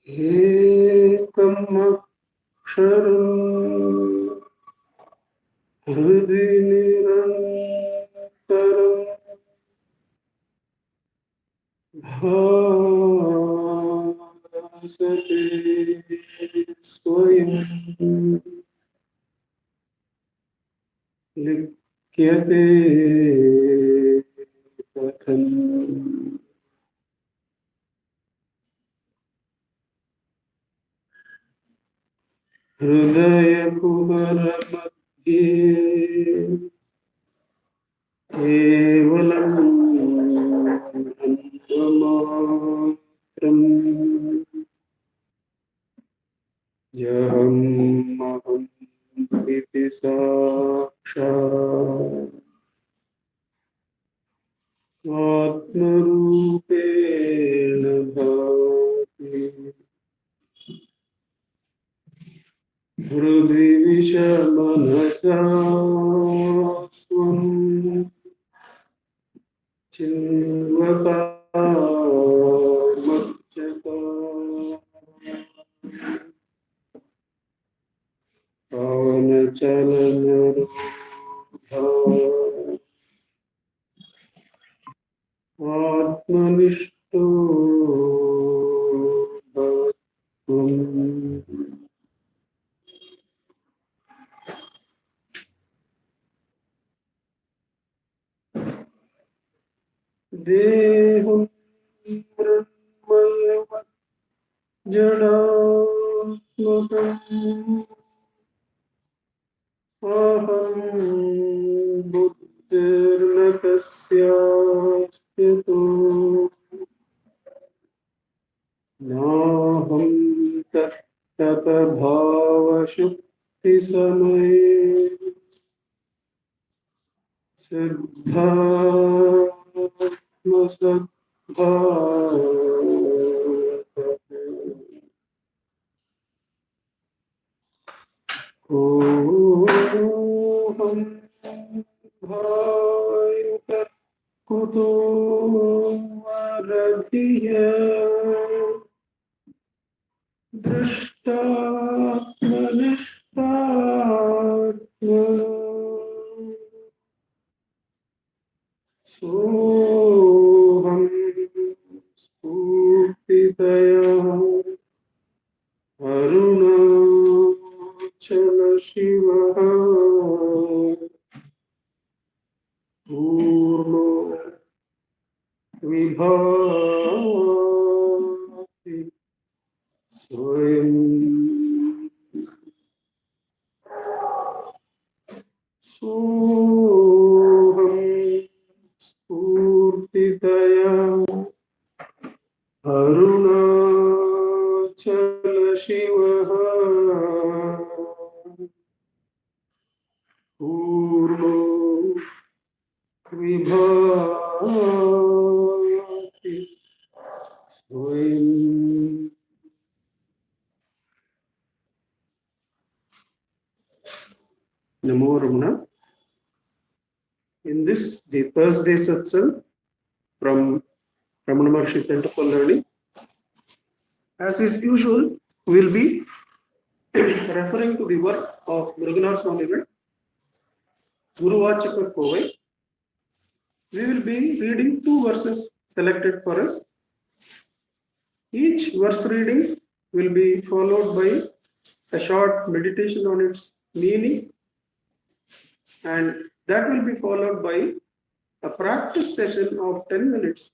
ekam aksharam hridi nirantaram bhasate swayam likyate katham. हृदय कुहर मध्ये केवलम् अन्वमात्रम् यहम् अहम् इति साक्षात् आत्मरूपेण भाति हृदि विषमनसा स्वम् चिन्वता मच्चता पवनचलनरूढा आत्मनिष्ठो भवत्वम्. देहं मृण्मयवत् जडात्मकम् अहं बुद्धिर्न कस्यास्त्यतो नाहं तत्तभावशुक्तिसमये सिद्धात्मसद्भावते कोऽहं भायुतः कुतो वरधिया दृष्टात्मनिष्ठात्मा सोऽहं स्फूर्तितया अरुणाचल शिवः पूर्णो विभाति स्वयं सोऽहं स्फूर्तितया अरुणाचल शिवः पूर्णो विभाति स्वयं. Namo Ramana. In this, the Thursday satsang from Ramana Maharshi Center for Learning, as is usual, we will be referring to the work of Mruganath Swami, Guru Vachaka Kovai. We will be reading two verses selected for us. Each verse reading will be followed by a short meditation on its meaning, and that will be followed by a practice session of 10 minutes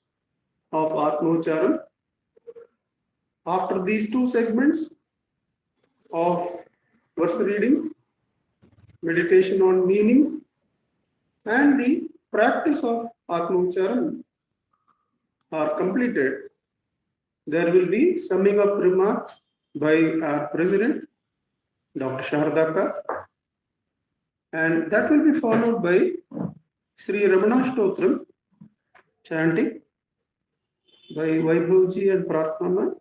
of Atmocharan. After these two segments of verse reading, meditation on meaning, and the practice of Atmocharan are completed, there will be summing up remarks by our president, Dr. Sharadaka, and that will be followed by Sri Ramana Stotram chanting by Vaibhavji and Pratnama,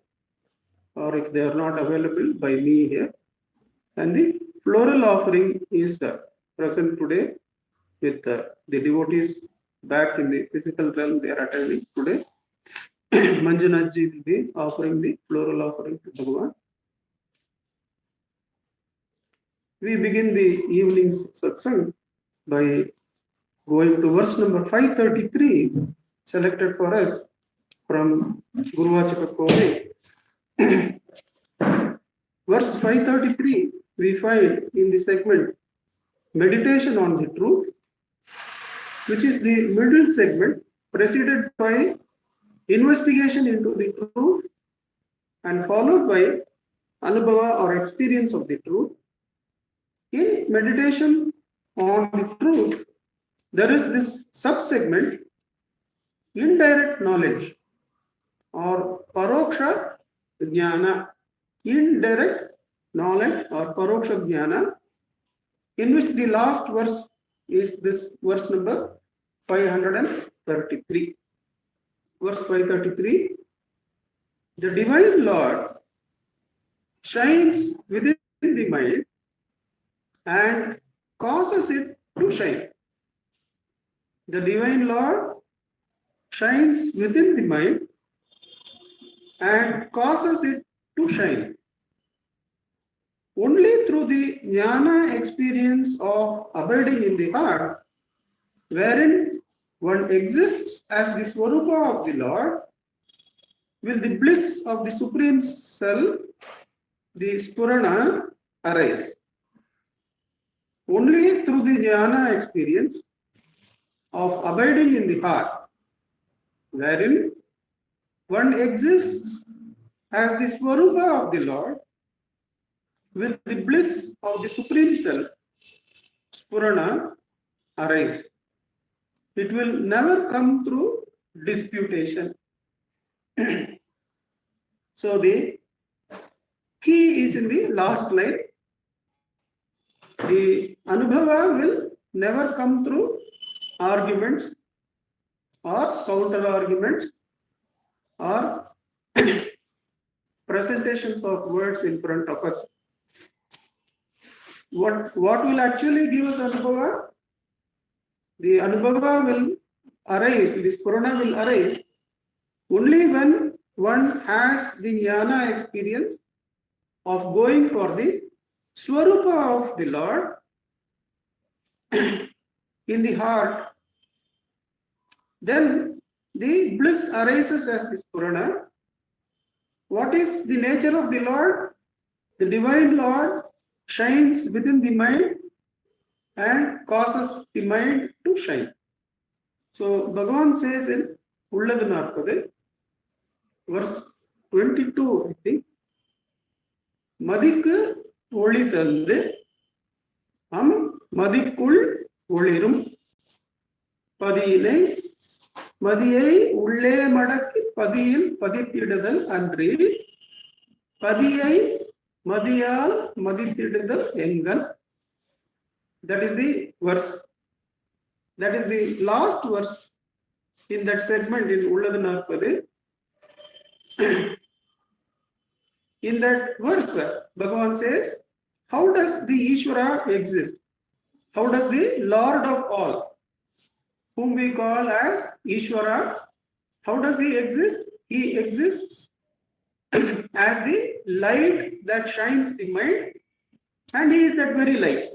or if they are not available, by me here. And the floral offering is present today with the devotees back in the physical realm. They are attending today. Manjunathji will be offering the floral offering to Bhagavan. We begin the evening's satsang by going to verse number 533, selected for us from Guruvachaka Kode. Verse 533, we find in the segment Meditation on the Truth, which is the middle segment, preceded by investigation into the truth and followed by anubhava or experience of the truth. In meditation on the truth, there is this subsegment, indirect knowledge or paroksha jnana, indirect knowledge or paroksha jnana, in which the last verse is this verse number 533. Verse 533, the Divine Lord shines within the mind and causes it to shine. The Divine Lord shines within the mind and causes it to shine. Only through the jnana experience of abiding in the heart, wherein one exists as the Swarupa of the Lord, will the bliss of the Supreme Self, the Spurana, arise. Only through the jnana experience of abiding in the heart, wherein one exists as the Swarupa of the Lord, will the bliss of the Supreme Self, Spurana, arise. It will never come through disputation. So the key is in the last line. The anubhava will never come through arguments or counter arguments or presentations of words in front of us. What will actually give us anubhava? The anubhava will arise, the spurana will arise only when one has the jnana experience of going for the Swarupa of the Lord in the heart. Then the bliss arises as the spurana. What is the nature of the Lord? The Divine Lord shines within the mind and causes the mind to shine. So Bhagavan says in Ulladunarpade, verse 22, I think, Madikku ஒளி தந்து அம் மதிக்குள் ஒளிரும் பதியினை மதியை உள்ளே மடக்கி பதியில் பதித்திடுதல் அன்றி பதியை மதியால் மதித்திடுதல் எங்கன். That is the verse. That is the last verse in that segment in Ulladunarpade. In that verse, Bhagavan says, how does the Ishvara exist? How does the Lord of all, whom we call as Ishvara, how does he exist? He exists as the light that shines the mind, and he is that very light.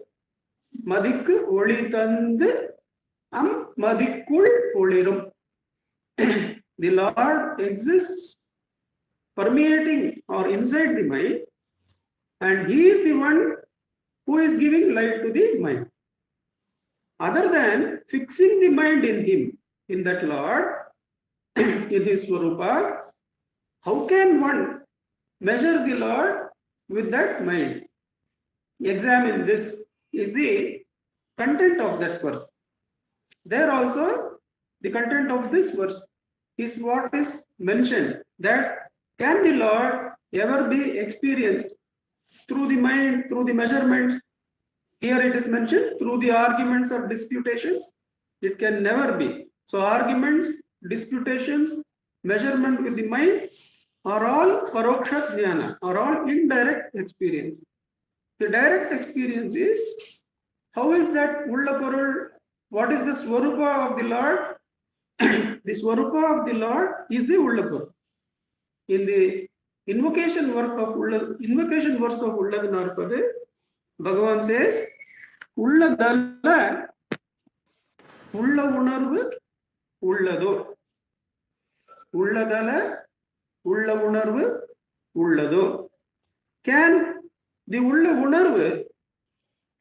Madikku oli thandu am madikkul olirum. The Lord exists permeating or inside the mind, and he is the one who is giving light to the mind. Other than fixing the mind in him, in that Lord, in his Swarupa, how can one measure the Lord with that mind? Examine this, is the content of that verse. There also, the content of this verse is what is mentioned, that can the Lord ever be experienced through the mind, through the measurements? Here it is mentioned through the arguments or disputations. It can never be. So arguments, disputations, measurement with the mind are all paroksha jnana, are all indirect experience. The direct experience is, how is that ulla porul? What is the swarupa of the Lord? The Swarupa of the Lord is the Ullapur. In the invocation verse of Ulladunarpadu, Bhagavan says, Ulladala Ulla Unarvu Ullado. Ulladala Ulla Unarvu Ullado. Can the Ulla Unarvu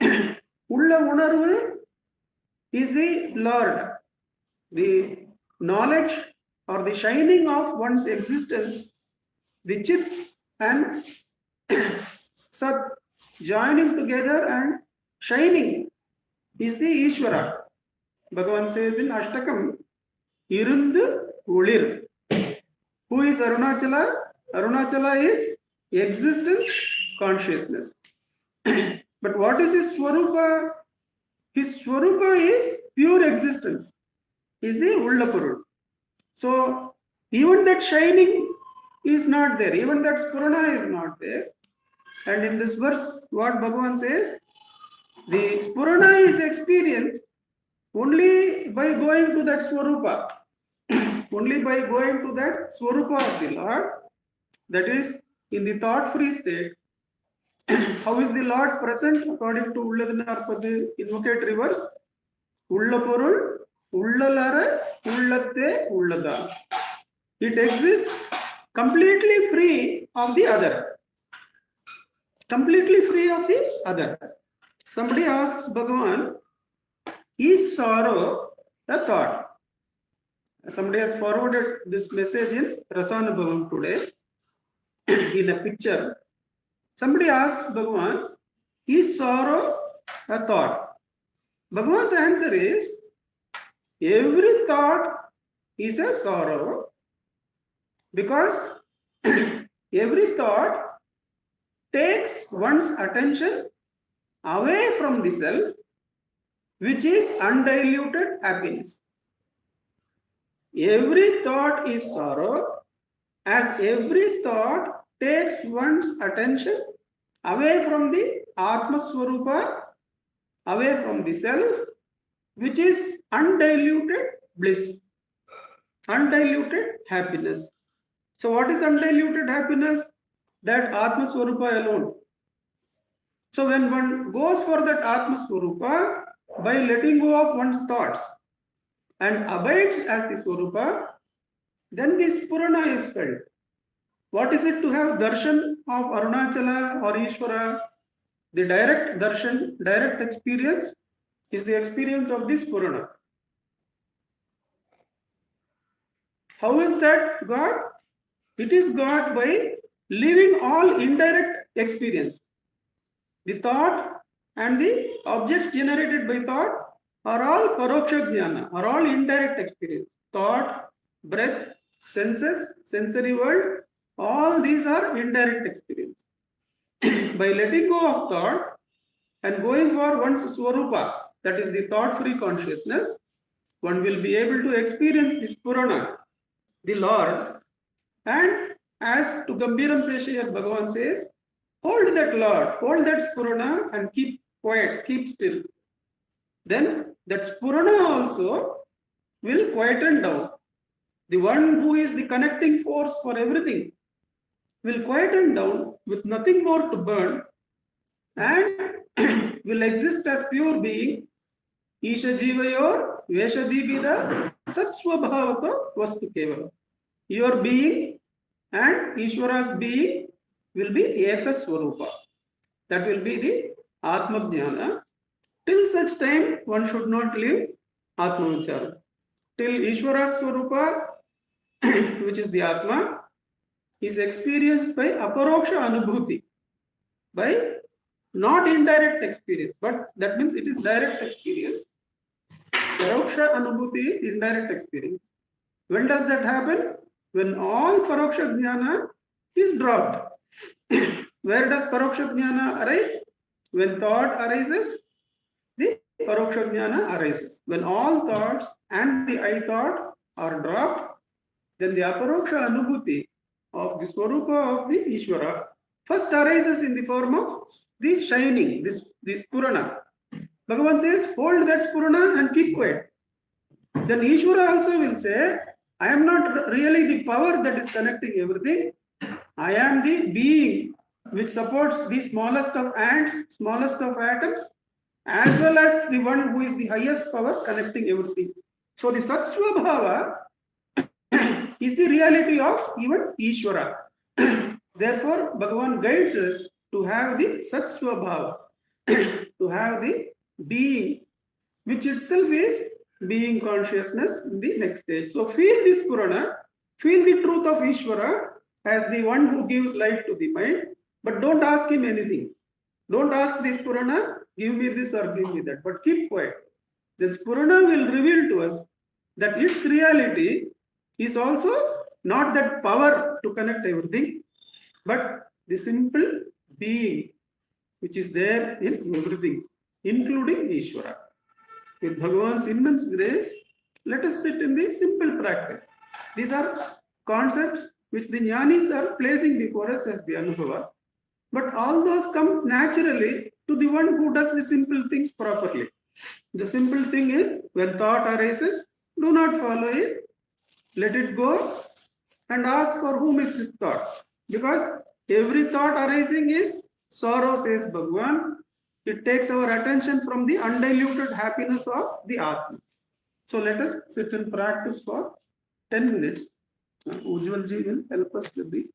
Ulla Unarvu is the Lord, the knowledge or the shining of one's existence, the Chit and Sat joining together and shining is the Ishvara. Bhagavan says in Ashtakam, Irundu Ulir. Who is Arunachala? Arunachala is existence, consciousness. But what is his Swarupa? His Swarupa is pure existence, is the Ullapurul. So, even that shining is not there, even that Spurana is not there. And in this verse, what Bhagavan says, the Spurana is experienced only by going to that Swarupa, only by going to that Swarupa of the Lord, that is in the thought-free state. How is the Lord present according to Ulladunarpadu invocatory verse? Ullapurul, Ullalara, Ullatte, Ullada. It exists completely free of the other. Completely free of the other. Somebody asks Bhagavan, is sorrow a thought? Somebody has forwarded this message in Rasanubhavam today in a picture. Somebody asks Bhagavan, is sorrow a thought? Bhagavan's answer is, every thought is a sorrow, because every thought takes one's attention away from the self, which is undiluted happiness. Every thought is sorrow, as every thought takes one's attention away from the Atma Swarupa, away from the self, which is undiluted bliss, undiluted happiness. So what is undiluted happiness? That Atma Swarupa alone. So when one goes for that Atma Swarupa, by letting go of one's thoughts and abides as the Swarupa, then this Purana is felt. What is it to have darshan of Arunachala or Ishvara? The direct darshan, direct experience is the experience of this Purana. How is that God? It is God by leaving all indirect experience. The thought and the objects generated by thought are all paroksha jnana, are all indirect experience. Thought, breath, senses, sensory world, all these are indirect experience. By letting go of thought and going for one's Swarupa, that is the thought-free consciousness, one will be able to experience this Purana, the Lord. And as to Gambiram Seshaya, Bhagavan says, hold that Lord, hold that Spurana and keep quiet, keep still. Then that Spurana also will quieten down. The one who is the connecting force for everything will quieten down with nothing more to burn and will exist as pure being. Isha Jivayor Veshadibida Satswabhavaka Vastu Kevala. Your being and Ishvara's being will be Eka Swarupa. That will be the Atma Jnana. Till such time, one should not leave Atma Vichara. Till Ishvara's Swarupa, which is the Atma, is experienced by Aparoksha Anubhuti, by not indirect experience, but that means it is direct experience. Paroksha Anubhuti is indirect experience. When does that happen? When all Paroksha Jnana is dropped. Where does Paroksha Jnana arise? When thought arises, the Paroksha Jnana arises. When all thoughts and the I thought are dropped, then the Aparoksha Anubhuti of the Swarupa of the Ishvara first arises in the form of the shining, this Purana. Bhagavan says, hold that Purana and keep quiet. Then Ishvara also will say, I am not really the power that is connecting everything. I am the being which supports the smallest of ants, smallest of atoms, as well as the one who is the highest power connecting everything. So the Satsvabhava is the reality of even Ishvara. Therefore, Bhagavan guides us to have the Satsvabhava, to have the being, which itself is being consciousness in the next stage. So feel this Purana, feel the truth of Ishvara as the one who gives light to the mind, but don't ask him anything. Don't ask this Purana, give me this or give me that, but keep quiet. This Purana will reveal to us that its reality is also not that power to connect everything, but the simple being which is there in everything, including Ishvara. With Bhagavan's immense grace, let us sit in the simple practice. These are concepts which the jnanis are placing before us as the Anubhava. But all those come naturally to the one who does the simple things properly. The simple thing is when thought arises, do not follow it, let it go and ask for whom is this thought. Because every thought arising is sorrow, says Bhagavan. It takes our attention from the undiluted happiness of the Atma. So let us sit and practice for 10 minutes. Ujjwal ji will help us with the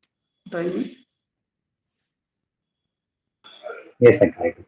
timing. Yes, I try to.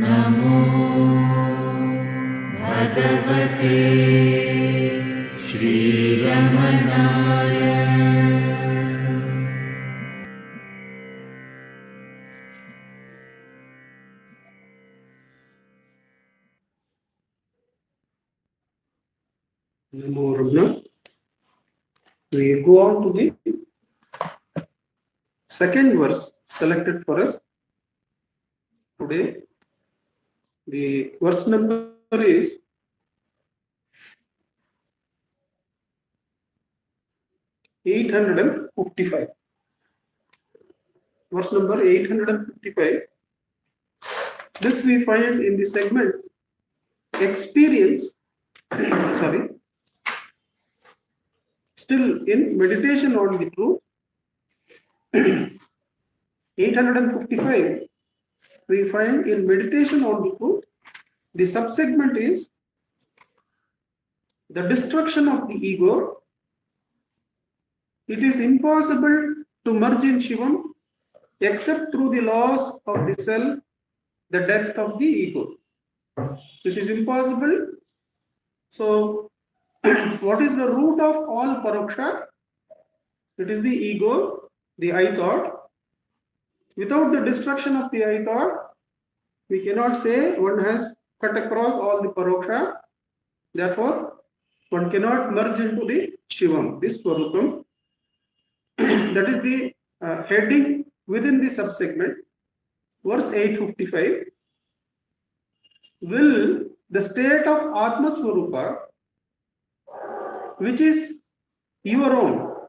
नमो भगवते श्रीरमणाय। Namo Ragna. We go on to the second verse selected for us today. The verse number is 855. Verse number 855. This we find in the segment experience, sorry, still in meditation on the truth. 855, we find in meditation on the truth, the subsegment is the destruction of the ego. It is impossible to merge in Shivam except through the loss of the self, the death of the ego. It is impossible. So, what is the root of all paroksha? It is the ego, the I thought. Without the destruction of the I thought, we cannot say one has cut across all the paroksha. Therefore, one cannot merge into the Shivam, this Swarupam. That is the heading within the subsegment. Verse 855. Will the state of Atma Swarupa, which is your own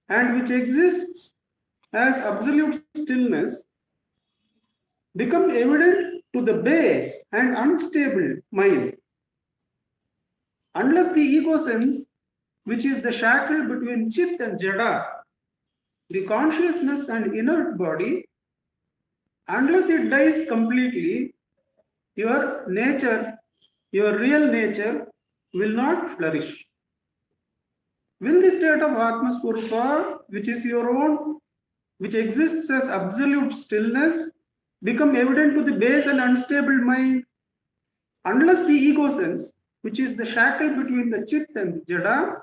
and which exists as absolute stillness, become evident to the base and unstable mind, unless the ego sense, which is the shackle between Chit and Jada, the consciousness and inert body, unless it dies completely, your nature, your real nature, will not flourish. Will the state of Atma Swarupa, which is your own, which exists as absolute stillness, become evident to the base and unstable mind, unless the ego sense, which is the shackle between the Chit and Jada,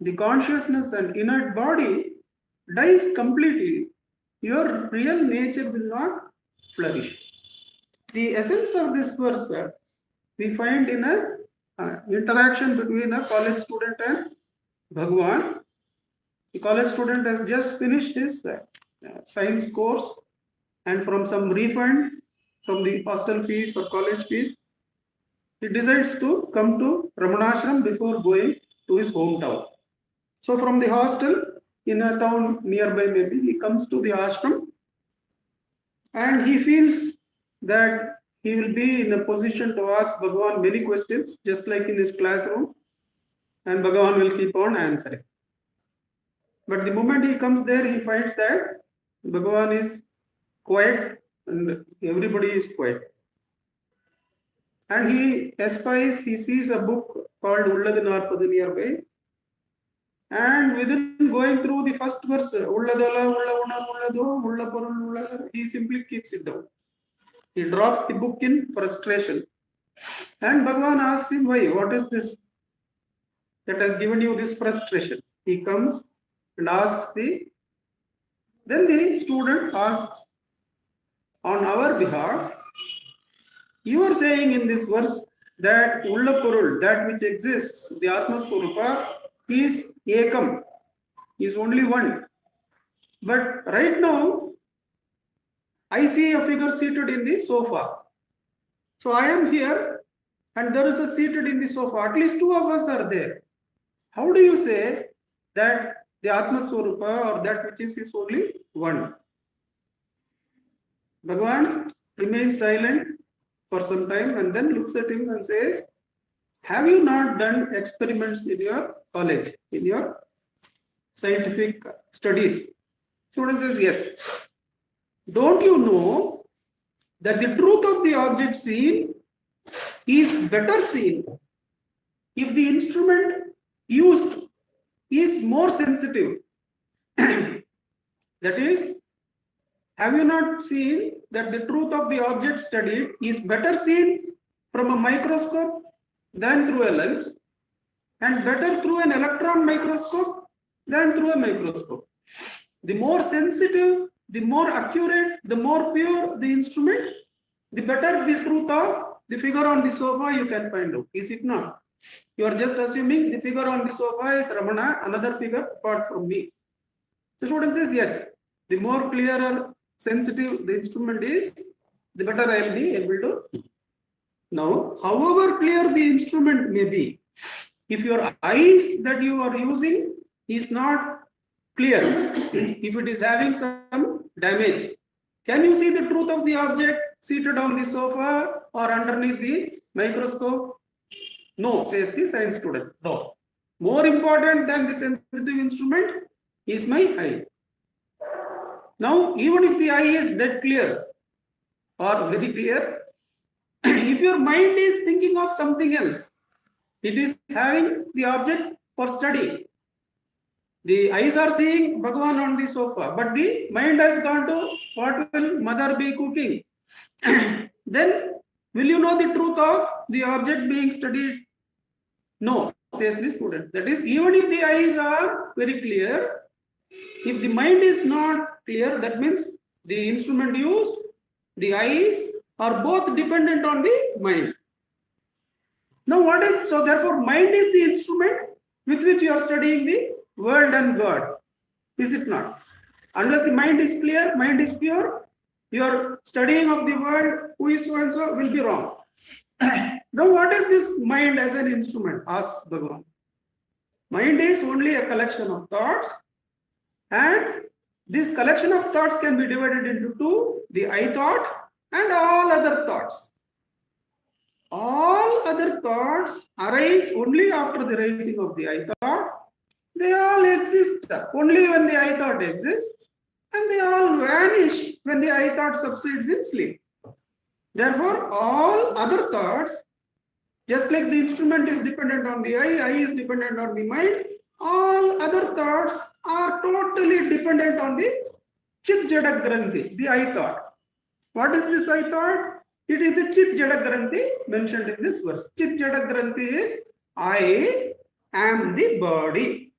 the consciousness and inert body, dies completely, your real nature will not flourish. The essence of this verse we find in a interaction between a college student and Bhagwan. The college student has just finished his science course, and from some refund from the hostel fees or college fees, he decides to come to Ramanashram before going to his hometown. So from the hostel in a town nearby, maybe he comes to the ashram, and he feels that he will be in a position to ask Bhagavan many questions, just like in his classroom, and Bhagavan will keep on answering. But the moment he comes there, he finds that Bhagavan is quiet and everybody is quiet. And he espies, he sees a book called Ulladu Narpadu nearby. And within going through the first verse, he simply keeps it down. He drops the book in frustration. And Bhagavan asks him, why? What is this that has given you this frustration? He comes and asks then the student asks, on our behalf, you are saying in this verse that Ullapurul, that which exists, the Atma Swarupa, is Ekam, is only one. But right now, I see a figure seated in the sofa. So I am here and there is a seated in the sofa. At least two of us are there. How do you say that the Atma Swarupa or that which is only one? Bhagavan remains silent for some time and then looks at him and says, have you not done experiments in your college, in your scientific studies? Student says, yes. Don't you know that the truth of the object seen is better seen if the instrument used is more sensitive? That is, Have you not seen that the truth of the object studied is better seen from a microscope than through a lens, and better through an electron microscope than through a microscope? The more sensitive, the more accurate, the more pure the instrument, the better the truth of the figure on the sofa you can find out. Is it not? You are just assuming the figure on the sofa is Ramana, another figure apart from me. The student says yes. The more clear or sensitive the instrument is, the better I will be able to. Now, however clear the instrument may be, if your eyes that you are using is not clear, if it is having some damage, can you see the truth of the object seated on the sofa or underneath the microscope? No, says the science student. No. More important than the sensitive instrument is my eye. Now, even if the eye is dead clear or very clear, if your mind is thinking of something else, it is having the object for study. The eyes are seeing Bhagavan on the sofa, but the mind has gone to what will mother be cooking. Then will you know the truth of the object being studied? No, says the student. That is, even if the eyes are very clear, if the mind is not clear, that means the instrument used, the eyes are both dependent on the mind. Now what is, so therefore mind is the instrument with which you are studying the world and God. Is it not? Unless the mind is clear, mind is pure, your studying of the world, who is so and so, will be wrong. Now what is this mind as an instrument? Asks Bhagavan. Mind is only a collection of thoughts, and this collection of thoughts can be divided into two, the I thought and all other thoughts. All other thoughts arise only after the rising of the I thought. They all exist only when the I thought exists, and they all vanish when the I thought subsides in sleep. Therefore, all other thoughts, just like the instrument is dependent on the eye is dependent on the mind, all other thoughts are totally dependent on the Chit Jada Granthi, the I thought. What is this I thought? It is the Chit Jada Granthi mentioned in this verse. Chit Jada Granthi is I am the body.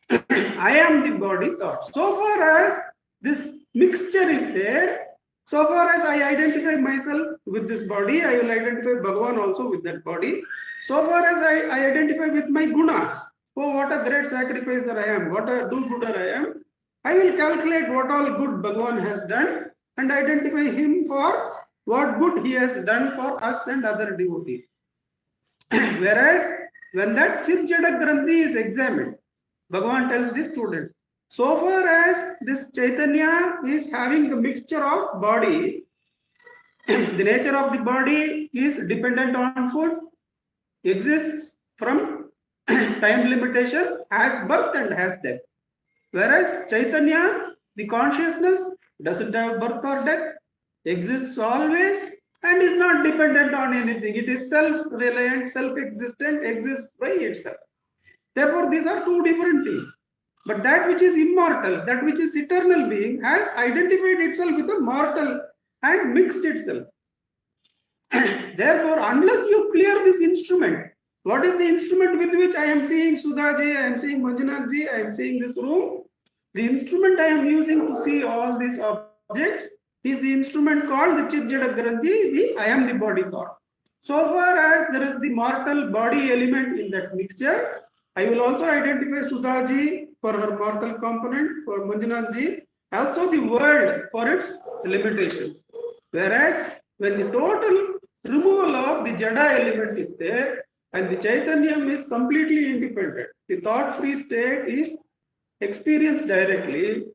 I am the body thought. So far as this mixture is there, so far as I identify myself with this body, I will identify Bhagavan also with that body. So far as I identify with my gunas, oh, what a great sacrificer I am, what a do-gooder I am, I will calculate what all good Bhagavan has done and identify him for what good he has done for us and other devotees. Whereas, when that Chit Jada Granthi is examined, Bhagavan tells the student, so far as this Chaitanya is having the mixture of body, the nature of the body is dependent on food, exists from time limitation, has birth and has death. Whereas Chaitanya, the consciousness, doesn't have birth or death, exists always and is not dependent on anything. It is self-reliant, self-existent, exists by itself. Therefore, these are two different things. But that which is immortal, that which is eternal being, has identified itself with the mortal and mixed itself. Therefore, unless you clear this instrument, what is the instrument with which I am seeing Sudhaji, I am seeing Manjunathji, I am seeing this room? The instrument I am using to see all these objects is the instrument called the Chit Jada Granthi, the I am the body thought. So far as there is the mortal body element in that mixture, I will also identify Sudhaji for her mortal component, for Manjunathji, also the world for its limitations. Whereas when the total removal of the Jada element is there and the Chaitanyam is completely independent, the thought-free state is experienced directly,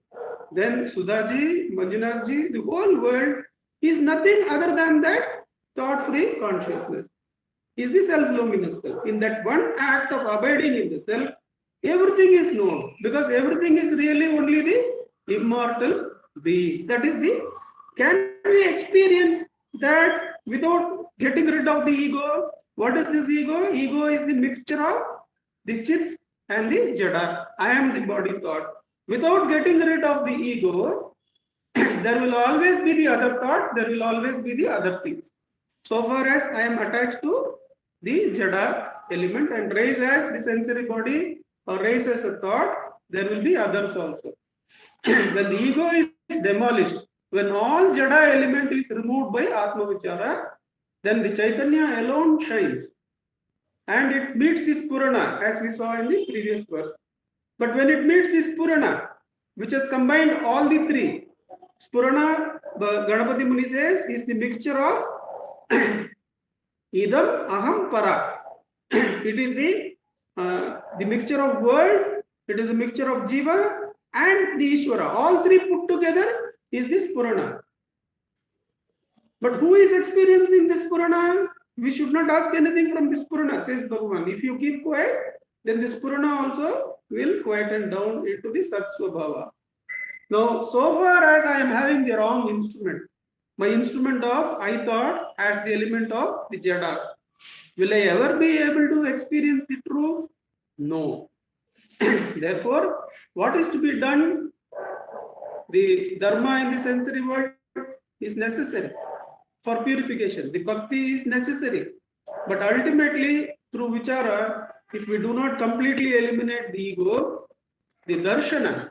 then Sudhaji, Manjunathji, the whole world is nothing other than that thought-free consciousness. Is the self-luminous self. In that one act of abiding in the self, everything is known, because everything is really only the immortal being. That is the, can we experience that without getting rid of the ego? What is this ego? Ego is the mixture of the Chit and the Jada. I am the body thought. Without getting rid of the ego, there will always be the other thought, there will always be the other things. So far as I am attached to the Jada element and raise as the sensory body or raise as a thought, there will be others also. When the ego is demolished, when all Jada element is removed by Atma Vichara, then the Chaitanya alone shines. And it meets this Purana, as we saw in the previous verse. But when it meets this Purana, which has combined all the three, Spurana, Ganapati Muni says, is the mixture of Idam, Aham, Para. It is the mixture of world, it is the mixture of Jiva and the Ishvara. All three put together is this Purana. But who is experiencing this Purana? We should not ask anything from this Purana, says Bhagavan. If you keep quiet, then this Purana also will quieten down into the Sat Swabhava. Now, so far as I am having the wrong instrument, my instrument of I thought as the element of the Jada, will I ever be able to experience the truth? No. Therefore, what is to be done? The Dharma in the sensory world is necessary for purification. The Bhakti is necessary. But ultimately, through Vichara, if we do not completely eliminate the ego, the Darshana,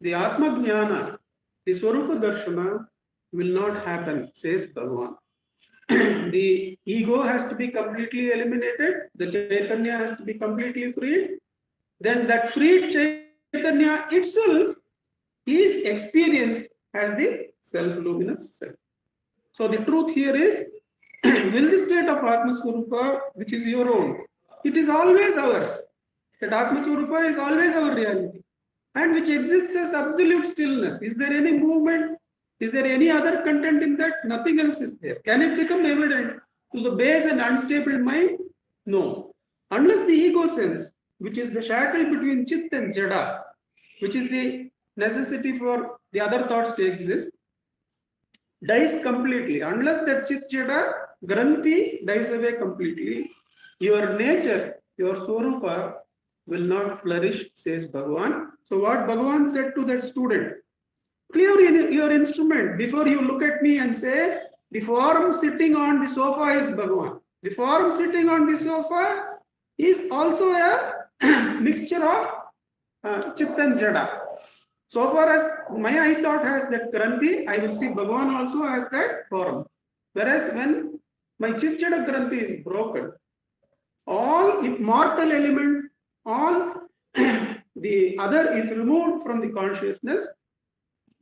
the Atma Jnana, the Swarupa Darshana will not happen, says Bhagavan. The ego has to be completely eliminated, the Chaitanya has to be completely freed. Then that freed Chaitanya itself is experienced as the self-luminous self. So the truth here is, will the state of Atma Swarupa, which is your own, it is always ours. That Atma Swarupa is always our reality, and which exists as absolute stillness. Is there any movement? Is there any other content in that? Nothing else is there. Can it become evident to the base and unstable mind? No. Unless the ego sense, which is the shackle between Chit and Jada, which is the necessity for the other thoughts to exist, dies completely. Unless that Chit Jada Granthi dies away completely, your nature, your Swarupa will not flourish, says Bhagavan. So what Bhagavan said to that student, clear your instrument before you look at me and say, the form sitting on the sofa is Bhagavan. The form sitting on the sofa is also a mixture of Chit and Jada. So far as my I thought has that Granthi, I will see Bhagavan also as that form. Whereas when my Chit Jada Granthi is broken, all mortal element, all the other is removed from the consciousness,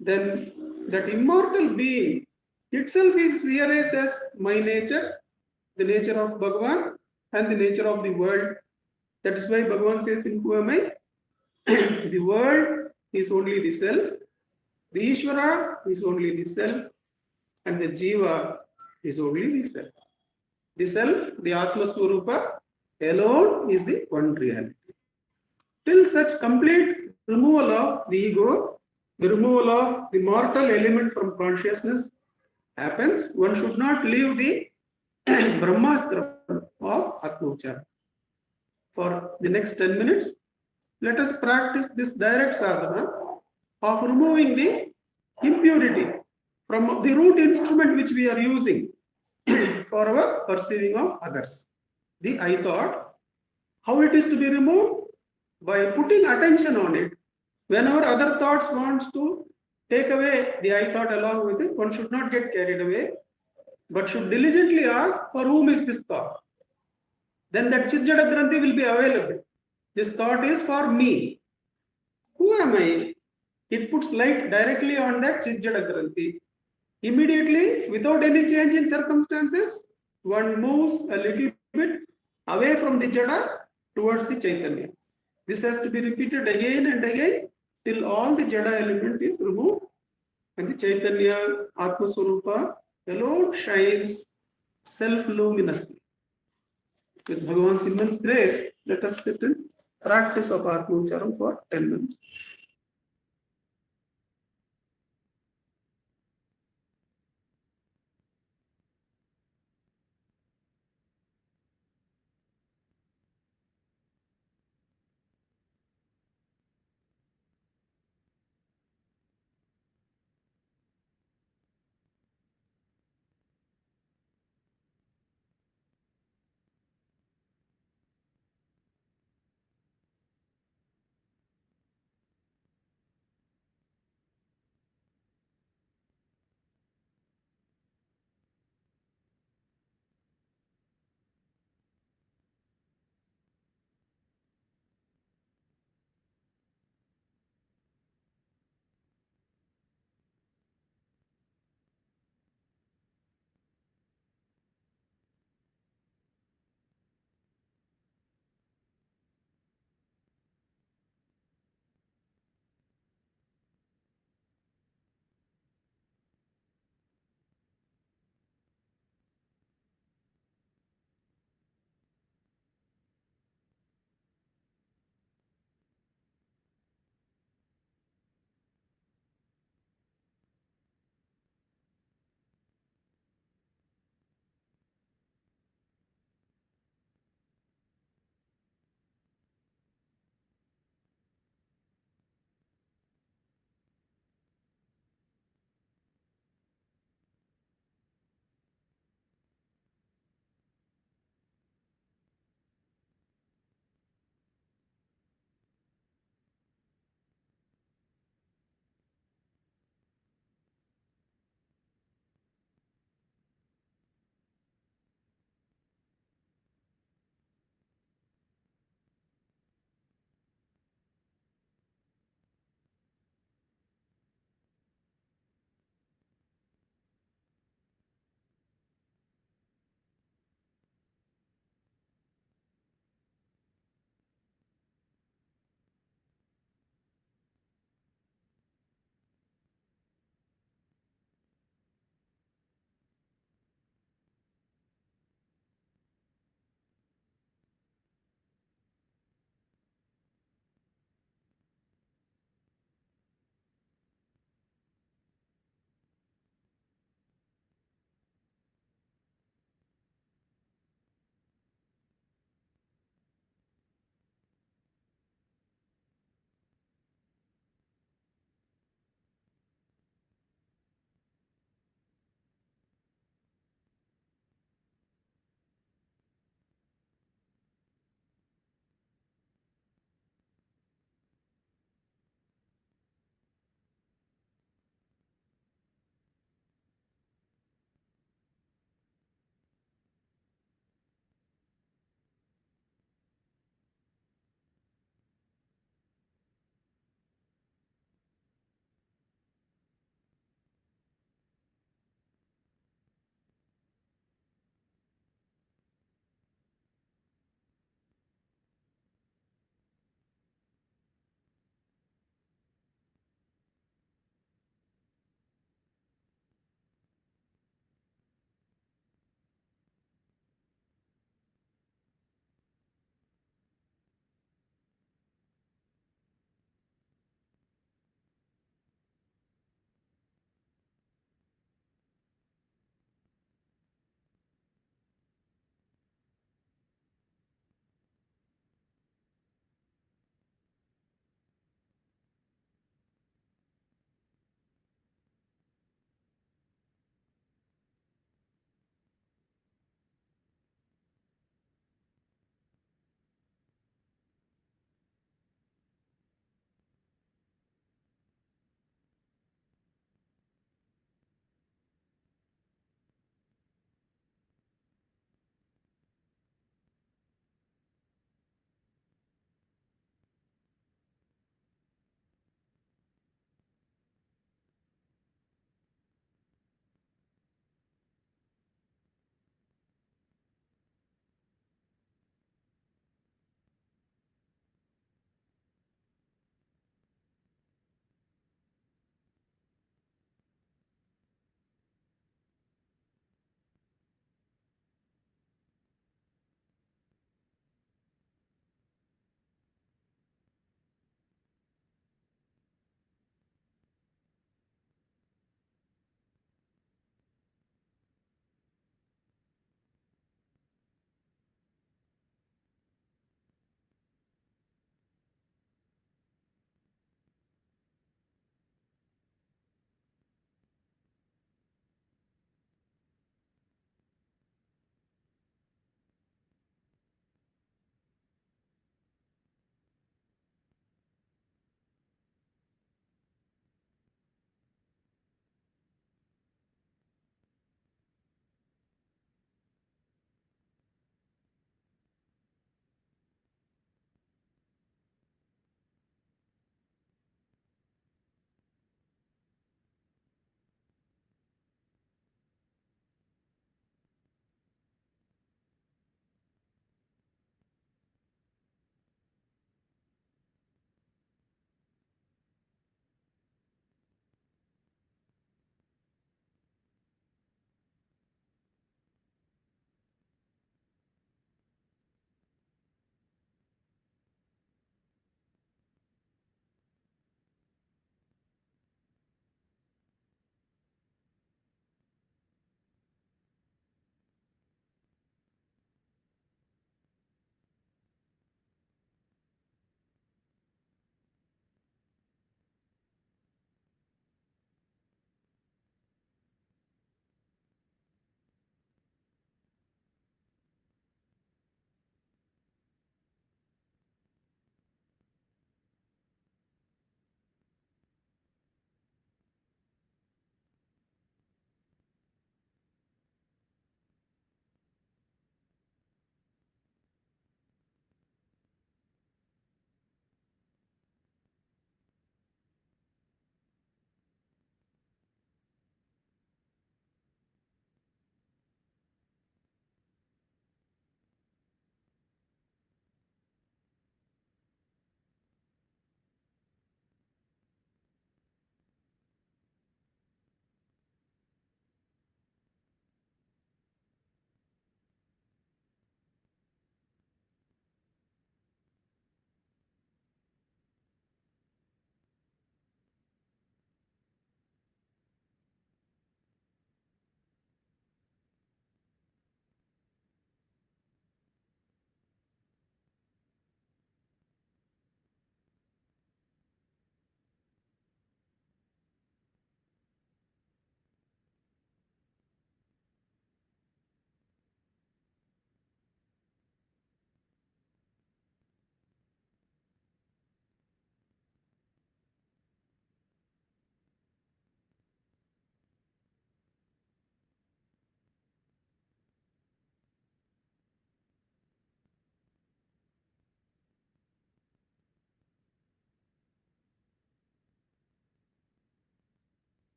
then that immortal being itself is realized as my nature, the nature of Bhagavan, and the nature of the world. That is why Bhagavan says in Who Am I? The world is only the self, the Ishvara is only the self, and the Jiva is only the self. The self, the Atma Swarupa, alone is the one reality. Till such complete removal of the ego, the removal of the mortal element from consciousness happens, one should not leave the Brahmastra of Atmauchara. For the next 10 minutes, let us practice this direct sadhana of removing the impurity from the root instrument which we are using for our perceiving of others. The I thought, how it is to be removed? By putting attention on it. Whenever other thoughts wants to take away the I thought along with it, one should not get carried away, but should diligently ask, for whom is this thought? Then that Chitjada Granthi will be available. This thought is for me. Who am I? It puts light directly on that Chitjada Granthi. Immediately, without any change in circumstances, one moves a little bit away from the Jada towards the Chaitanya. This has to be repeated again and again till all the Jada element is removed and the Chaitanya Atma Swarupa alone shines self-luminously. With Bhagavan's immense grace, let us sit in practice of Atma Ucharam for 10 minutes.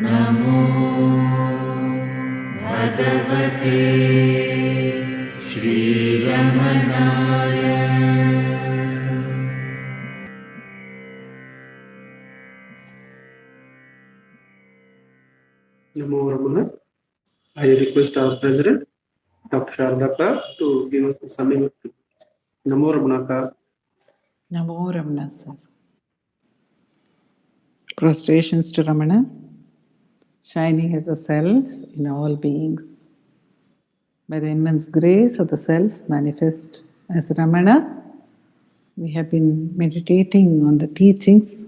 नमो भगवते श्रीरमणाय। Namo Ramana. I request our President, Dr. Shardaka, to give us the summing. Namo Ramana. Namo Ramana, sir. Prostrations to Ramana, shining as a self in all beings. By the immense grace of the self manifest as Ramana, we have been meditating on the teachings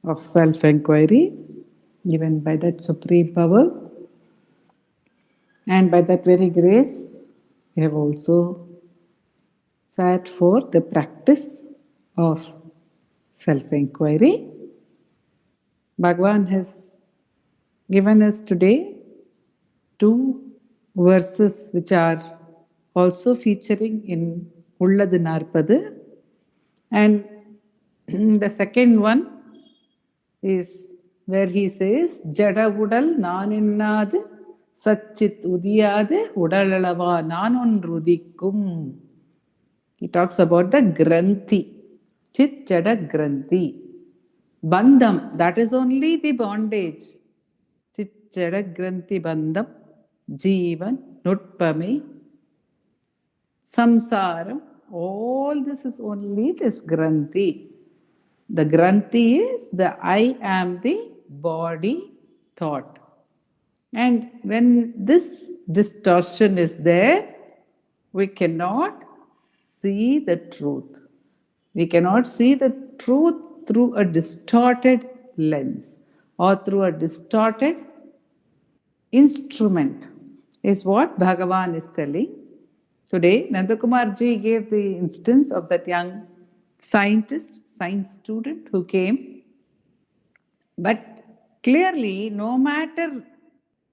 of self-enquiry given by that supreme power, and by that very grace we have also sat for the practice of self-enquiry. Bhagavan has given us today two verses which are also featuring in Ulladu Narpadu, and the second one is where he says, Jada udal naninadu satchit udiyadu udalava nanun rudikkum. He talks about the granthi, chit jada granthi. Bandham, that is only the bondage. Chit jada granthi bandham, jeevan, nutpame, samsaram, all this is only this granthi. The granthi is the I am the body thought. And when this distortion is there, we cannot see the truth. We cannot see the truth through a distorted lens or through a distorted instrument, is what Bhagavan is telling. Today, Nandakumarji gave the instance of that young scientist, science student who came. But clearly, no matter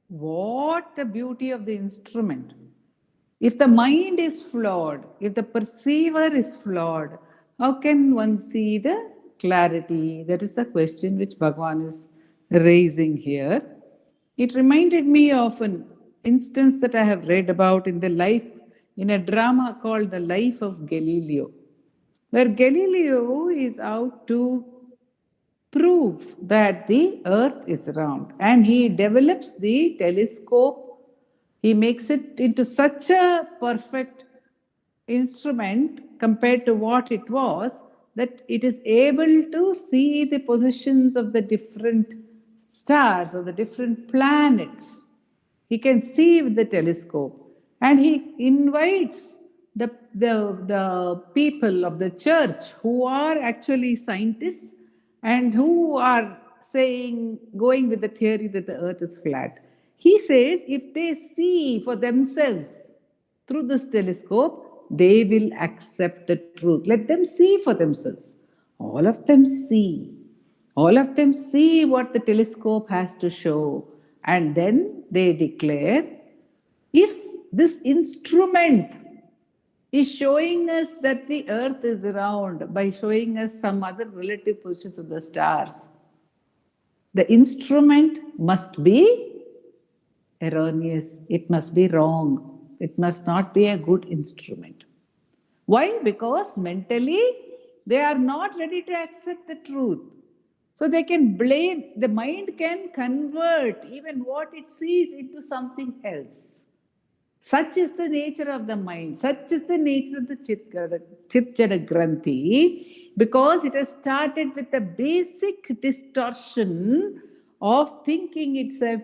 what the beauty of the instrument, if the mind is flawed, if the perceiver is flawed, how can one see the clarity? That is the question which Bhagavan is raising here. It reminded me of an instance that I have read about in a drama called The Life of Galileo, where Galileo is out to prove that the earth is round, and he develops the telescope. He makes it into such a perfect instrument compared to what it was, that it is able to see the positions of the different stars or the different planets. He can see with the telescope, and he invites the people of the church who are actually scientists and who are going with the theory that the earth is flat. He says if they see for themselves through this telescope, they will accept the truth. Let them see for themselves. All of them see. All of them see what the telescope has to show. And then they declare, if this instrument is showing us that the earth is round by showing us some other relative positions of the stars, the instrument must be erroneous. It must be wrong. It must not be a good instrument. Why? Because mentally they are not ready to accept the truth. So they can blame, the mind can convert even what it sees into something else. Such is the nature of the mind. Such is the nature of the Chit Jada Granthi, because it has started with the basic distortion of thinking itself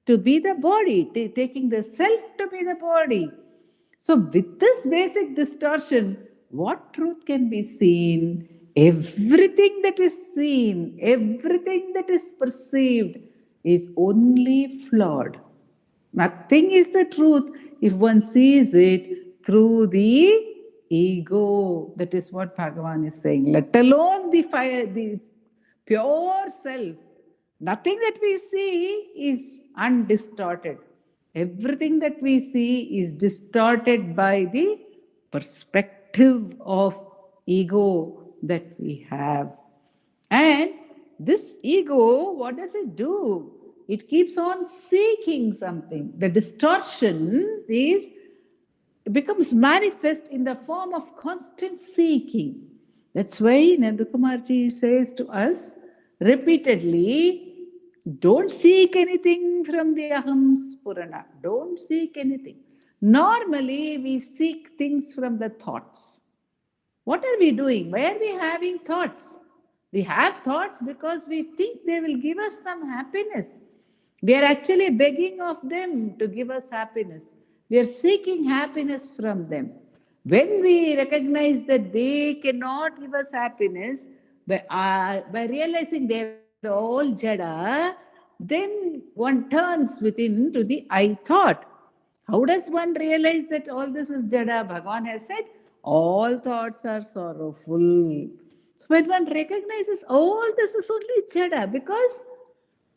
to be the body, taking the self to be the body. So with this basic distortion, what truth can be seen? Everything that is seen, everything that is perceived is only flawed. Nothing is the truth if one sees it through the ego. That is what Bhagavan is saying. Let alone the pure self. Nothing that we see is undistorted. Everything that we see is distorted by the perspective of ego that we have. And this ego, what does it do? It keeps on seeking something. The distortion becomes manifest in the form of constant seeking. That's why Nandakumarji says to us repeatedly, don't seek anything from the Aham Spurana. Don't seek anything. Normally, we seek things from the thoughts. What are we doing? Why are we having thoughts? We have thoughts because we think they will give us some happiness. We are actually begging of them to give us happiness. We are seeking happiness from them. When we recognize that they cannot give us happiness, by realizing they are all jada, then one turns within to the I thought. How does one realize that all this is jada? Bhagavan has said, all thoughts are sorrowful. So when one recognizes all this is only jada, because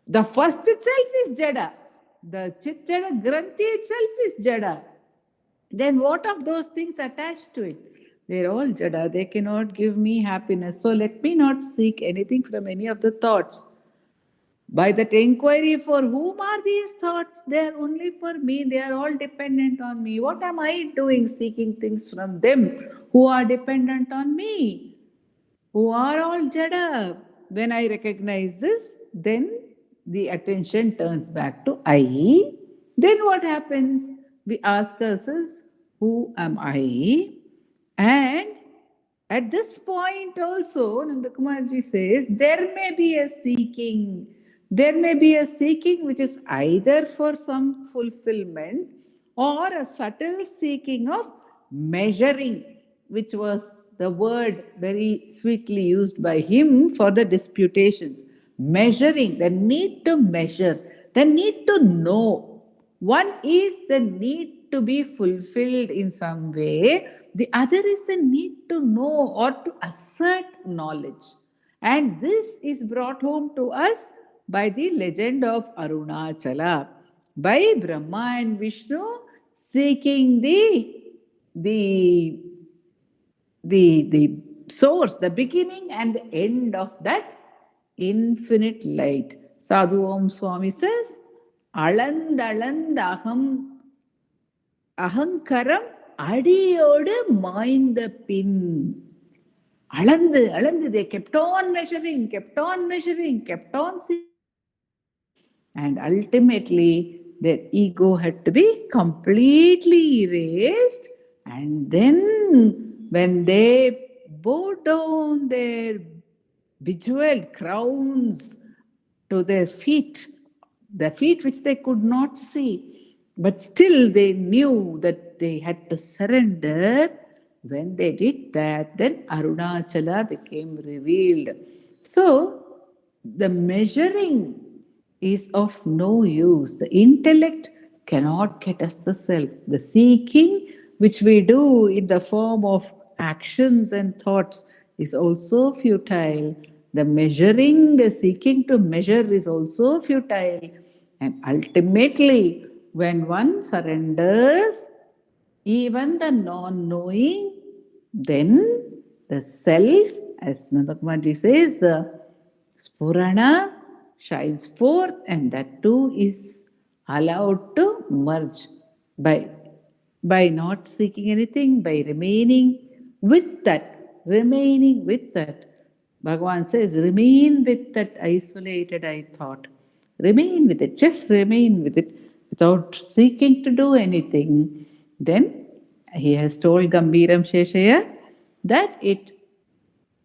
the first itself is jada, the chit jada granthi itself is jada, then what of those things attached to it? They're all jada, they cannot give me happiness. So let me not seek anything from any of the thoughts. By that inquiry, for whom are these thoughts? They are only for me. They are all dependent on me. What am I doing seeking things from them who are dependent on me? Who are all jada? When I recognize this, then the attention turns back to I. Then what happens? We ask ourselves, who am I? And at this point also, Nandakumarji says, there may be a seeking. There may be a seeking which is either for some fulfillment or a subtle seeking of measuring, which was the word very sweetly used by him for the disputations. Measuring, the need to measure, the need to know. One is the need to be fulfilled in some way, the other is the need to know or to assert knowledge. And this is brought home to us by the legend of Arunachala, by Brahma and Vishnu seeking the source, the beginning and the end of that infinite light. Sadhu Om Swami says, Alandaham Ahankaram Adiyodu Maindha Pin. Alandu, they kept on measuring, kept on seeing. And ultimately, their ego had to be completely erased. And then, when they bowed down their bejeweled crowns to their feet, the feet which they could not see, but still they knew that they had to surrender. When they did that, then Arunachala became revealed. So, the measuring is of no use. The intellect cannot get us the self. The seeking, which we do in the form of actions and thoughts, is also futile. The measuring, the seeking to measure is also futile. And ultimately, when one surrenders, even the non-knowing, then the self, as Nandakumarji says, the Spurana shines forth, and that too is allowed to merge by not seeking anything, by remaining with that, Bhagavan says, remain with that isolated I thought. Remain with it, just remain with it without seeking to do anything. Then he has told Gambiram Sheshaya that it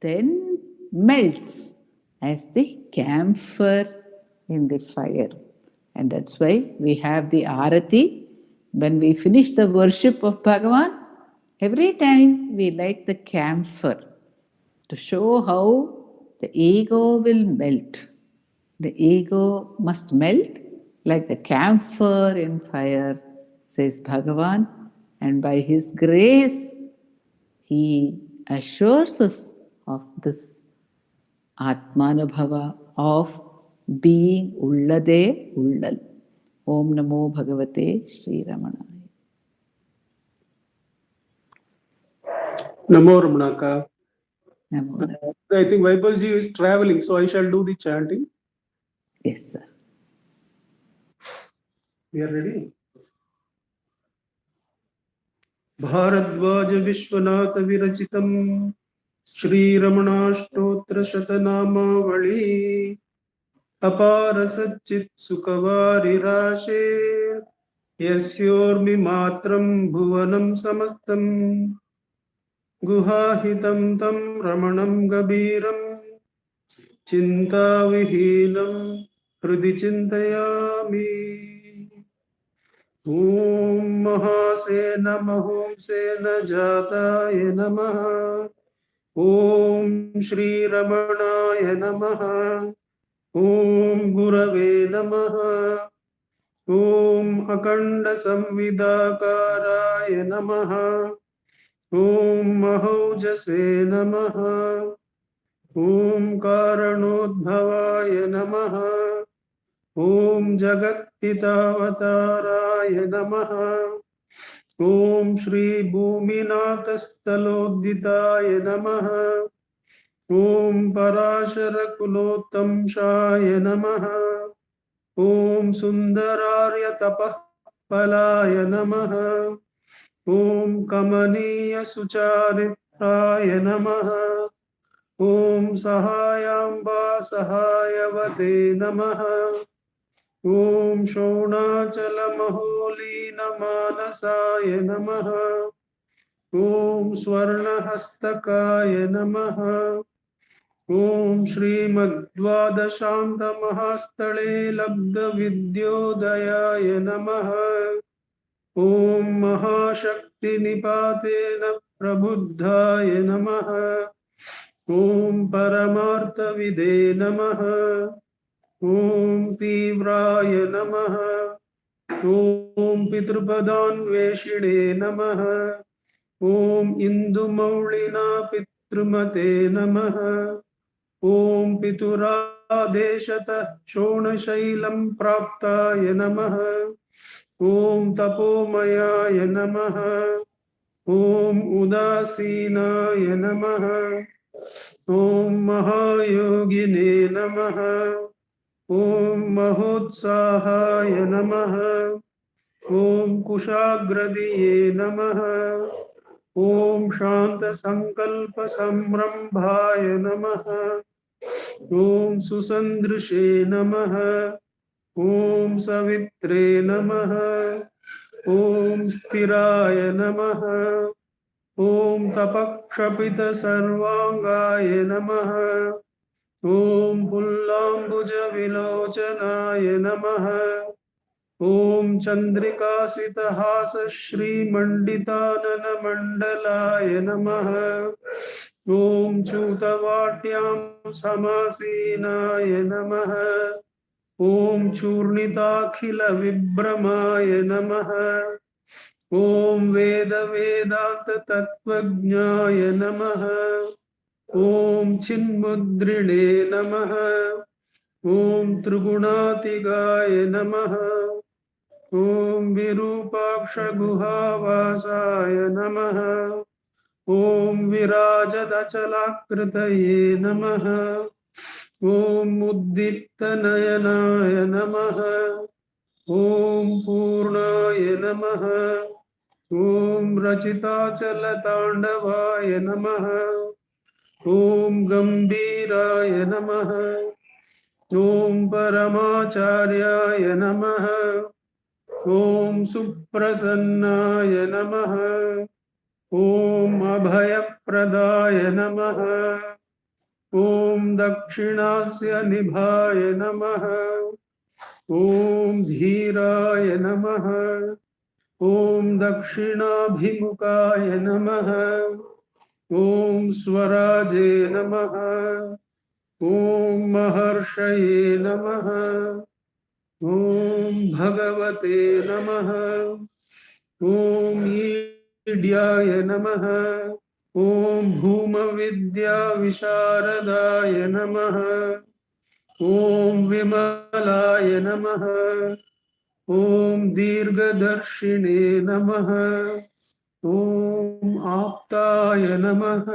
then melts as the camphor in the fire. And that's why we have the Arati. When we finish the worship of Bhagavan, every time we light the camphor to show how the ego will melt. The ego must melt like the camphor in fire, says Bhagavan, and by his grace, he assures us of this Atmanubhava of being Ullade Ullal. Om Namo Bhagavate Sri Ramanaya. Namo Ramanaka. Namo. I think Vaibhalji is traveling, so I shall do the chanting. Yes, sir. We are ready. Bhardwaj Vishwanath विरचितं श्रीरमणाष्टोत्र शतनामावली अपार सच्चित् सुखवारिराशे यस्योर्मिमात्रं भुवनं समस्तं गुहाहितं तं रमणं गभीरं चिन्ताविहीनं हृदि चिन्तयामि। ॐ महासेन महोंसेन जाताय नमः। ॐ श्रीरमणाय नमः। ॐ गुरवे नमः। ॐ अखण्डसंविदाकाराय नमः। ॐ महौजसे नमः। ॐ कारणोद्भवाय नमः। ॐ जगत्पितावताराय नमः। ॐ श्रीभूमिनाथस्थलोद्दिताय नमः। ॐ पराशरकुलोत्तंशाय नमः। ॐ सुन्दरार्यतपःफलाय नमः। ॐ कमनीयसुचारित्राय नमः। ॐ सहायाम्बा सहायवते नमः। ॐ शोणाचलमहोलीनमानसाय नमः। ॐ स्वर्णहस्तकाय नमः। ॐ श्रीमद्द्वादशान्तमहास्थले लब्धविद्योदयाय नमः। ॐ महाशक्तिनिपातेन प्रबुद्धाय नमः। ॐ परमार्थविदे नमः। ॐ तीव्राय नमः। ॐ पितृपदान्वेषिणे नमः। ॐ इन्दुमौळिना पितृमते नमः। ॐ पितुरादेशतः शोणशैलं प्राप्ताय नमः। ॐ तपोमयाय नमः। ॐ उदासीनाय नमः। ॐ महायोगिने नमः। ॐ महोत्साहाय नमः। ॐ कुशाग्रदिये नमः। ॐ शान्तसङ्कल्पसंरम्भाय नमः। ॐ सुसन्दृशे नमः। ॐ सवित्रे नमः। ॐ स्थिराय नमः। ॐ तपक्षपितसर्वाङ्गाय नमः। ॐ पुल्लाम्बुजविलोचनाय नमः। ॐ चन्द्रिकासितहासश्रीमण्डिताननमण्डलाय नमः। ॐ चूतवाट्यां समासीनाय नमः। ॐ चूर्णिताखिलविभ्रमाय नमः। ॐ वेदवेदान्ततत्त्वज्ञाय नमः। ॐ चिन्मुद्रिणे नमः। ॐ त्रिगुणातिगाय नमः। ॐ विरूपाक्षगुहावासाय नमः। ॐ विराजदचलाकृतये नमः। ॐ उद्दीप्तनयनाय नमः। ॐ पूर्णाय नमः। ॐ रचिताचलताण्डवाय नमः। ॐ गम्भीराय नमः। ॐ परमाचार्याय नमः। ॐ सुप्रसन्नाय नमः। ॐ अभयप्रदाय नमः। ॐ दक्षिणास्य निभाय नमः। ॐ धीराय नमः। ॐ दक्षिणाभिमुखाय नमः। ॐ स्वराजे नमः। ॐ महर्षये नमः। ॐ भगवते नमः। ॐ ईड्याय नमः। ॐ भूमविद्याविशारदाय नमः। ॐ विमलाय नमः। ॐ दीर्घदर्शिने नमः। ॐ आप्ताय नमः।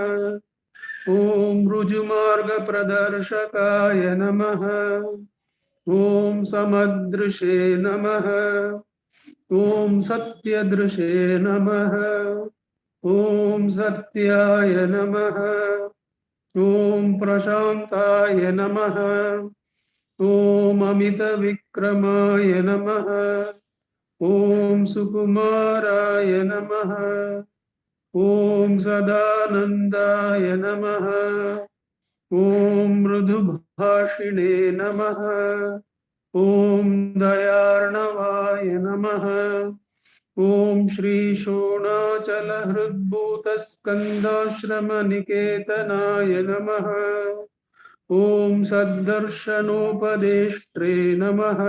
ॐ ऋजुमार्गप्रदर्शकाय नमः। ॐ समदृशे नमः। ॐ सत्यदृशे नमः। ॐ सत्याय नमः। ॐ प्रशान्ताय नमः। ॐ अमितविक्रमाय नमः। ॐ सुकुमाराय नमः। ॐ सदानन्दाय नमः। ॐ मृदुभाषिणे नमः। ॐ दयार्णवाय नमः। ॐ श्रीशोणाचलहृद्भूतस्कन्धाश्रमनिकेतनाय नमः। ॐ सद्दर्शनोपदेष्ट्रे नमः।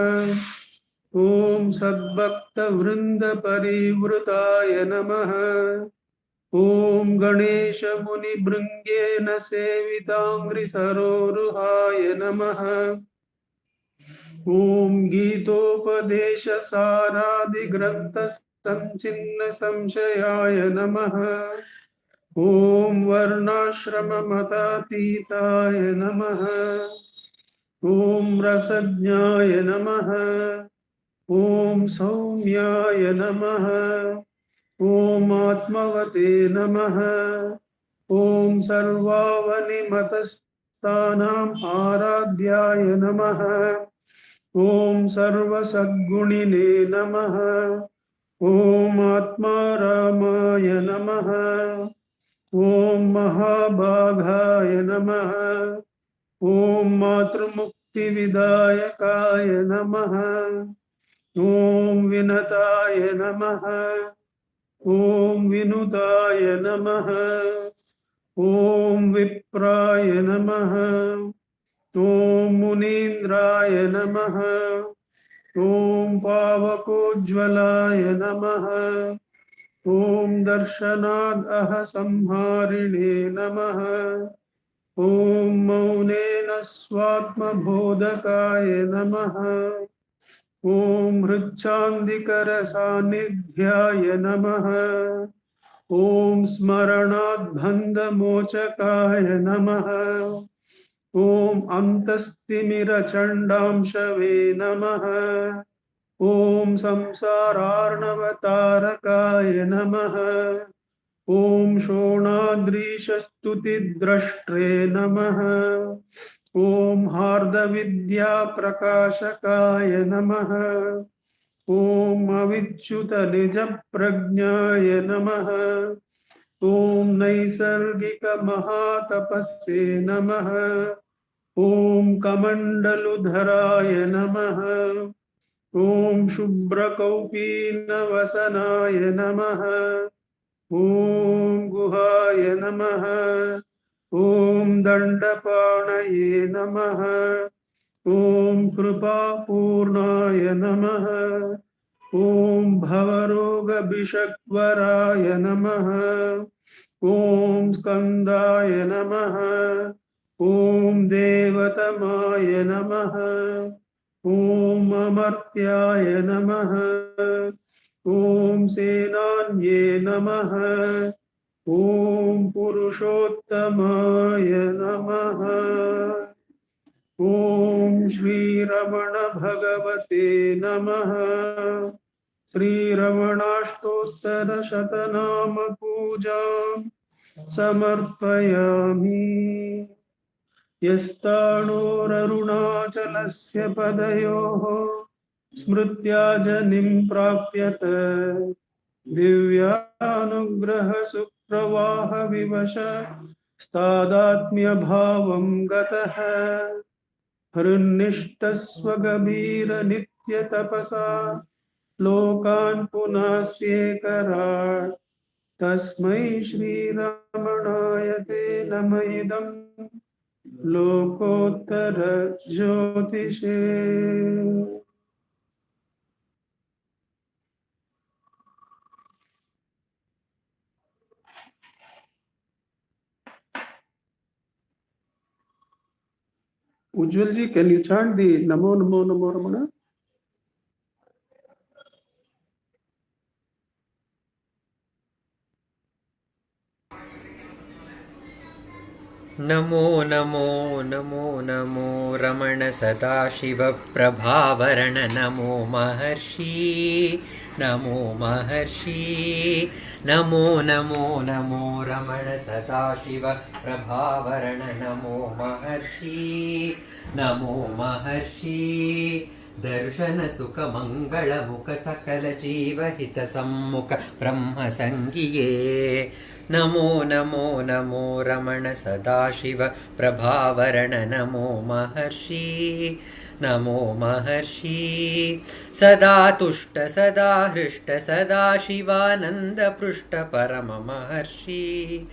ॐ सद्भक्तवृन्दपरिवृताय नमः। ॐ गणेशमुनिभृङ्गेन सेविताङ्घ्रिसरोरुहाय नमः। ॐ गीतोपदेशसारादिग्रन्थसञ्चिन्नसंशयाय नमः। ॐ वर्णाश्रममतातीताय नमः। ॐ रसज्ञाय नमः। ॐ सौम्याय नमः। ॐ आत्मवते नमः। ॐ सर्वावनिमतस्थानाम् आराध्याय नमः। ॐ सर्वसद्गुणिने नमः। ॐ आत्मारामाय नमः। ॐ महाभागाय नमः। ॐ मातृमुक्तिविदायकाय नमः। ॐ विनताय नमः। ॐ विनुताय नमः। ॐ विप्राय नमः। ॐ मुनीन्द्राय नमः। ॐ पावकोज्ज्वलाय नमः। ॐ दर्शनादः संहारिणे नमः। ॐ मौनेन स्वात्मबोधकाय नमः। ॐ हृच्छान्दिकरसान्निध्याय नमः। ॐ स्मरणाद्बन्धमोचकाय नमः। ॐ अन्तस्तिमिरचण्डांशवे नमः। ॐ संसारार्णवतारकाय नमः। ॐ शोणाद्रीशस्तुतिद्रष्ट्रे नमः। ॐ हार्दविद्याप्रकाशकाय नमः। ॐ अविच्युतनिजप्रज्ञाय नमः। ॐ नैसर्गिकमहातपस्ये नमः। ॐ कमण्डलुधराय नमः। ॐ शुभ्रकौपीनवसनाय नमः। ॐ गुहाय नमः। ॐ दण्डपाणये नमः। ॐ कृपापूर्णाय नमः। ॐ भवरोगभिषग्वराय नमः। ॐ स्कन्दाय नमः। ॐ देवतमाय नमः। ॐ अमर्त्याय नमः। ॐ सेनान्ये नमः। ॐ पुरुषोत्तमाय नमः। ॐ श्रीरमण भगवते नमः। श्रीरमणाष्टोत्तरशतनाम पूजां समर्पयामि। यस्ताणोररुणाचलस्य पदयोः स्मृत्या जनिं प्राप्यत दिव्यानुग्रहसुप्रवाहविवश स्तादात्म्यभावं गतः हृन्निष्ठस्वगभीरनित्यतपसा लोकान् पुनस्येकराट् तस्मै श्रीरमणाय ते नम इदं लोकोत्तर ज्योतिषे। Ujjwal ji, can you chant the Namo Namo Namo Ramana? Namo Namo Namo Namo रमण सदाशिव प्रभावरण नमो महर्षि नमो महर्षि नमो नमो नमो रमण सदाशिव प्रभावरण नमो महर्षि नमो महर्षि दर्शन सुख मंगल मुख सकल जीव हित सम्मुख ब्रह्म संगिये नमो नमो नमो रमण सदाशिव प्रभावरण नमो महर्षि नमो महर्षि सदा तुष्ट सदा हृष्ट सदा शिवानंद पृष्ठ परम महर्षि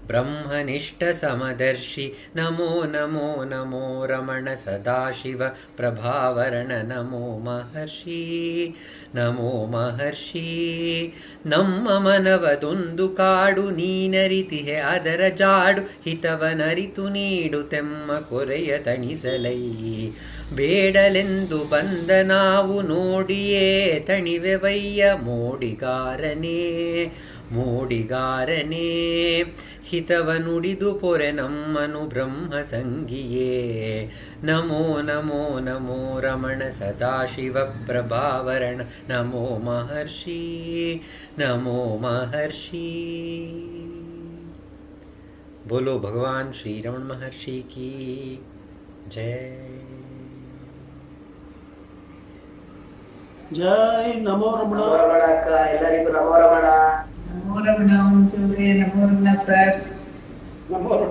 ब्रह्मनिष्ठ समदर्शि नमो नमो नमो रमण सदाशिव प्रभावरण नमो महर्षि नमो महर्षि ನಮ್ಮ ಮನವದೊಂದು ಕಾಡು ನೀನರಿತಿಹೆ ಅದರ ಜಾಡು ಹಿತವನರಿತು ನೀಡು ತೆಮ್ಮ ಕೊರೆಯ ತಣಿಸಲೈ ಬೇಡಲೆಂದು ಬಂದ ನಾವು ನೋಡಿಯೇ ತಣಿವೆವಯ್ಯ ಮೋಡಿಗಾರನೇ ಮೋಡಿಗಾರನೇ ಹಿತವ ನುಡಿದು ಪೊರೆ ನಮ್ಮನು ಬ್ರಹ್ಮ ಸಂಗಿಯೇ ನಮೋ ನಮೋ ನಮೋ ರಮಣ ಸದಾಶಿವ ಪ್ರಭಾವರಣ ನಮೋ ಮಹರ್ಷಿ नमो महर्षि बोलो भगवान श्री रमण महर्षि की जय ಜೈ ನಮೋ ರಮಣ. ಎಲ್ಲರಿಗೂ ನಮೋ ರಮಣ. ನಮೋ ರಮಣ ಮಂಜುಗೆ, ನಮೋ ರಮಣ ಸರ್. ನಮೋ ರಮಣ.